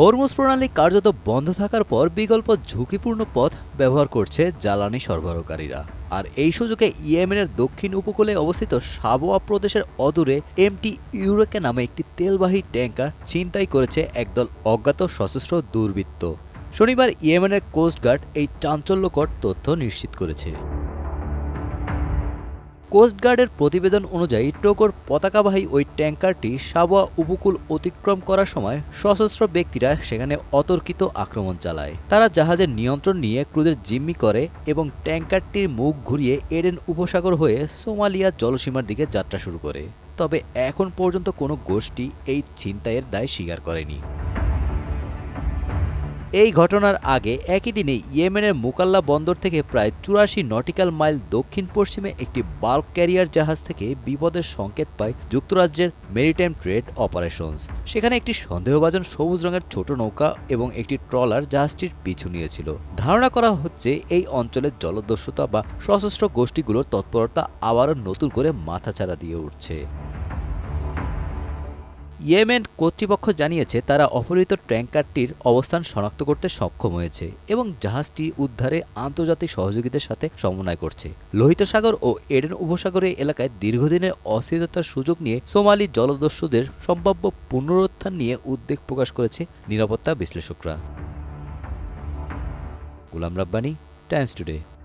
Hormuz প্রণালী কার্যত বন্ধ থাকার পর বিকল্প ঝুঁকিপূর্ণ পথ ব্যবহার করছে জ্বালানি সরবরাহকারীরা। আর এই সুযোগে ইয়েমেনের দক্ষিণ উপকূলে অবস্থিত সাবোয়া প্রদেশের অদূরে এমটি ইউরেকা নামে একটি তেলবাহী ট্যাঙ্কার ছিনতাই করেছে একদল অজ্ঞাত সশস্ত্র দুর্বৃত্ত। শনিবার ইয়েমেনের কোস্টগার্ড এই চাঞ্চল্যকর তথ্য নিশ্চিত করেছে। কোস্টগার্ডের প্রতিবেদন অনুযায়ী টোগোর পতাকাবাহী ওই ট্যাঙ্কারটি সাবোয়া উপকূল অতিক্রম করার সময় সশস্ত্র ব্যক্তিরা সেখানে অতর্কিত আক্রমণ চালায়। তারা জাহাজের নিয়ন্ত্রণ নিয়ে ক্রুদের জিম্মি করে এবং ট্যাঙ্কারটির মুখ ঘুরিয়ে এডেন উপসাগর হয়ে সোমালিয়া জলসীমার দিকে যাত্রা শুরু করে। তবে এখন পর্যন্ত কোনো গোষ্ঠী এই ছিনতাইয়ের দায় স্বীকার করেনি। এই ঘটনার আগে একই দিনে ইয়েমেনের মুকাল্লা বন্দর থেকে প্রায় ৮৪ নটিক্যাল মাইল দক্ষিণ পশ্চিমে একটি বাল্ক ক্যারিয়ার জাহাজ থেকে বিপদের সংকেত পায় যুক্তরাজ্যের মেরিটাইম ট্রেড অপারেশনস। সেখানে একটি সন্দেহভাজন সবুজ রঙের ছোট নৌকা এবং একটি ট্রলার জাহাজটির পিছু নিয়েছিল। ধারণা করা হচ্ছে এই অঞ্চলের জলদস্যুতা বা সশস্ত্র গোষ্ঠীগুলোর তৎপরতা আবারও নতুন করে মাথাচাড়া দিয়ে উঠছে। ইয়েমেন কর্তৃপক্ষ জানিয়েছে তারা অপহৃত ট্যাঙ্কারটির অবস্থান শনাক্ত করতে সক্ষম হয়েছে এবং জাহাজটি উদ্ধারে আন্তর্জাতিক সহযোগীদের সাথে সমন্বয় করছে। লোহিত সাগর ও এডেন উপসাগরীয় এলাকায় দীর্ঘদিনের অস্থিরতার সুযোগ নিয়ে সোমালি জলদস্যুদের সম্ভাব্য পুনরুত্থান নিয়ে উদ্বেগ প্রকাশ করেছে নিরাপত্তা বিশ্লেষকরা। Golam Rabbani, Times today.